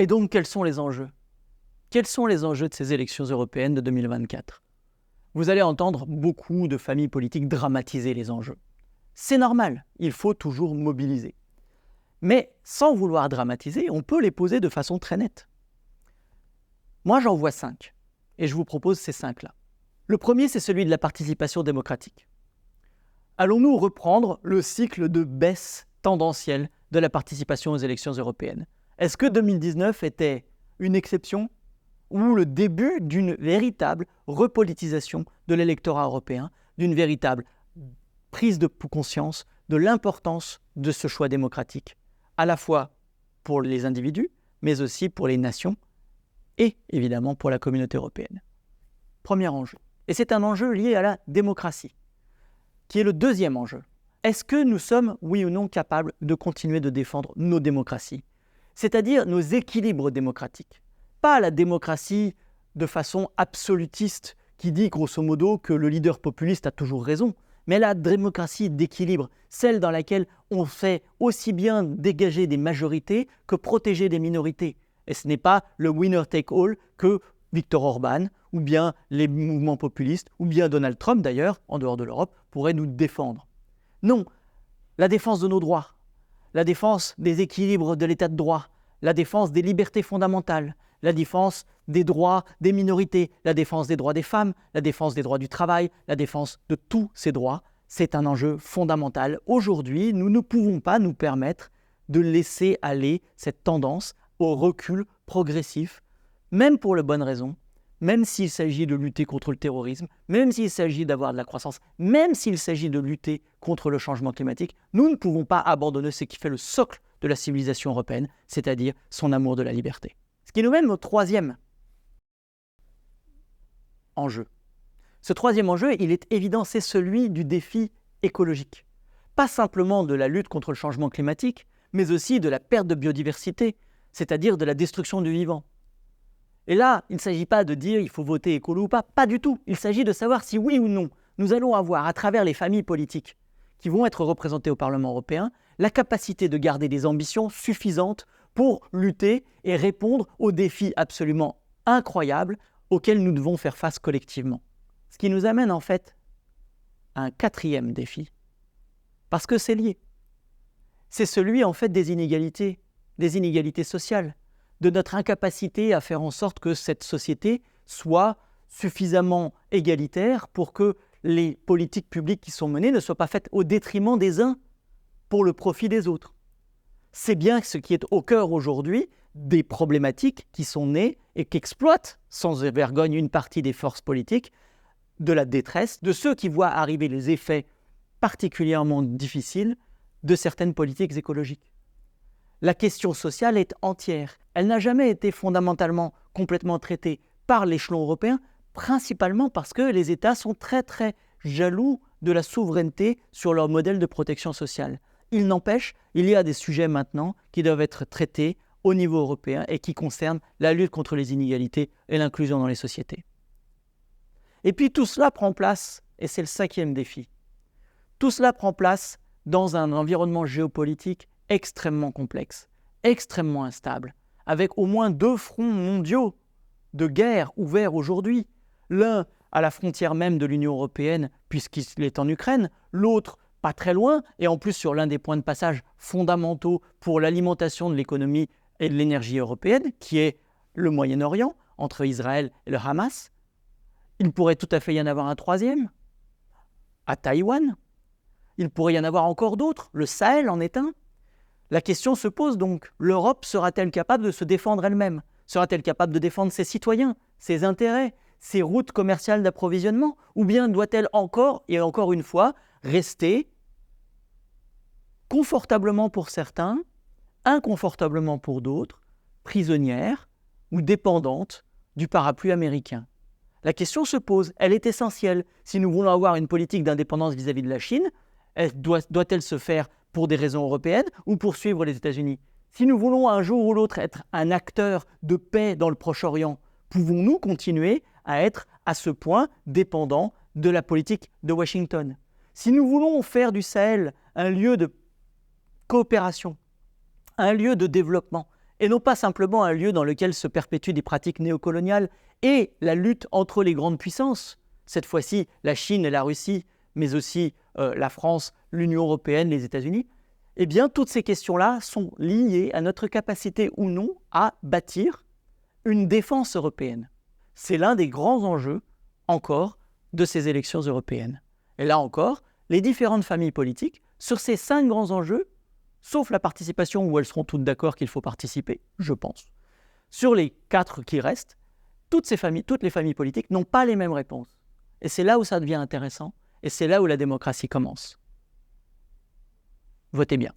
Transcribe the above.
Et donc, quels sont les enjeux? Quels sont les enjeux de ces élections européennes de 2024? Vous allez entendre beaucoup de familles politiques dramatiser les enjeux. C'est normal, il faut toujours mobiliser. Mais sans vouloir dramatiser, on peut les poser de façon très nette. Moi, j'en vois 5, et je vous propose ces 5-là. Le premier, c'est celui de la participation démocratique. Allons-nous reprendre le cycle de baisse tendancielle de la participation aux élections européennes? Est-ce que 2019 était une exception ou le début d'une véritable repolitisation de l'électorat européen, d'une véritable prise de conscience de l'importance de ce choix démocratique, à la fois pour les individus, mais aussi pour les nations et évidemment pour la communauté européenne? Premier enjeu. Et c'est un enjeu lié à la démocratie, qui est le deuxième enjeu. Est-ce que nous sommes, oui ou non, capables de continuer de défendre nos démocraties, c'est-à-dire nos équilibres démocratiques? Pas la démocratie de façon absolutiste qui dit grosso modo que le leader populiste a toujours raison, mais la démocratie d'équilibre, celle dans laquelle on fait aussi bien dégager des majorités que protéger des minorités. Et ce n'est pas le winner take all que Viktor Orban, ou bien les mouvements populistes, ou bien Donald Trump d'ailleurs, en dehors de l'Europe, pourraient nous défendre. Non, la défense de nos droits, la défense des équilibres de l'état de droit, la défense des libertés fondamentales, la défense des droits des minorités, la défense des droits des femmes, la défense des droits du travail, la défense de tous ces droits, c'est un enjeu fondamental. Aujourd'hui, nous ne pouvons pas nous permettre de laisser aller cette tendance au recul progressif, même pour les bonnes raisons, même s'il s'agit de lutter contre le terrorisme, même s'il s'agit d'avoir de la croissance, même s'il s'agit de lutter contre le changement climatique, nous ne pouvons pas abandonner ce qui fait le socle de la civilisation européenne, c'est-à-dire son amour de la liberté. Ce qui nous mène au troisième enjeu. Ce troisième enjeu, il est évident, c'est celui du défi écologique. Pas simplement de la lutte contre le changement climatique, mais aussi de la perte de biodiversité, c'est-à-dire de la destruction du vivant. Et là, il ne s'agit pas de dire il faut voter écolo ou pas, pas du tout. Il s'agit de savoir si oui ou non, nous allons avoir, à travers les familles politiques qui vont être représentées au Parlement européen, la capacité de garder des ambitions suffisantes pour lutter et répondre aux défis absolument incroyables auxquels nous devons faire face collectivement. Ce qui nous amène en fait à un quatrième défi, parce que c'est lié. C'est celui en fait des inégalités sociales, de notre incapacité à faire en sorte que cette société soit suffisamment égalitaire pour que les politiques publiques qui sont menées ne soient pas faites au détriment des uns pour le profit des autres. C'est bien ce qui est au cœur aujourd'hui des problématiques qui sont nées et qu'exploitent sans vergogne une partie des forces politiques, de la détresse, de ceux qui voient arriver les effets particulièrement difficiles de certaines politiques écologiques. La question sociale est entière. Elle n'a jamais été fondamentalement complètement traitée par l'échelon européen, principalement parce que les États sont très très jaloux de la souveraineté sur leur modèle de protection sociale. Il n'empêche, il y a des sujets maintenant qui doivent être traités au niveau européen et qui concernent la lutte contre les inégalités et l'inclusion dans les sociétés. Et puis tout cela prend place, et c'est le cinquième défi, tout cela prend place dans un environnement géopolitique extrêmement complexe, extrêmement instable, avec au moins 2 fronts mondiaux de guerre ouverts aujourd'hui. L'un à la frontière même de l'Union européenne, puisqu'il est en Ukraine, l'autre pas très loin, et en plus sur l'un des points de passage fondamentaux pour l'alimentation de l'économie et de l'énergie européenne, qui est le Moyen-Orient, entre Israël et le Hamas. Il pourrait tout à fait y en avoir un troisième, à Taïwan. Il pourrait y en avoir encore d'autres, le Sahel en est un. La question se pose donc, l'Europe sera-t-elle capable de se défendre elle-même? Sera-t-elle capable de défendre ses citoyens, ses intérêts, ses routes commerciales d'approvisionnement? Ou bien doit-elle encore, et encore une fois, rester confortablement pour certains, inconfortablement pour d'autres, prisonnière ou dépendante du parapluie américain? La question se pose, elle est essentielle. Si nous voulons avoir une politique d'indépendance vis-à-vis de la Chine, doit-elle se faire pour des raisons européennes ou pour suivre les États-Unis? Si nous voulons un jour ou l'autre être un acteur de paix dans le Proche-Orient, pouvons-nous continuer à être à ce point dépendants de la politique de Washington? Si nous voulons faire du Sahel un lieu de coopération, un lieu de développement et non pas simplement un lieu dans lequel se perpétuent des pratiques néocoloniales et la lutte entre les grandes puissances, cette fois-ci la Chine et la Russie, mais aussi la France, l'Union européenne, les États-Unis, eh bien toutes ces questions-là sont liées à notre capacité ou non à bâtir une défense européenne. C'est l'un des grands enjeux, encore, de ces élections européennes. Et là encore, les différentes familles politiques, sur ces 5 grands enjeux, sauf la participation où elles seront toutes d'accord qu'il faut participer, je pense, sur les 4 qui restent, toutes les familles politiques n'ont pas les mêmes réponses. Et c'est là où ça devient intéressant, et c'est là où la démocratie commence. Votez bien.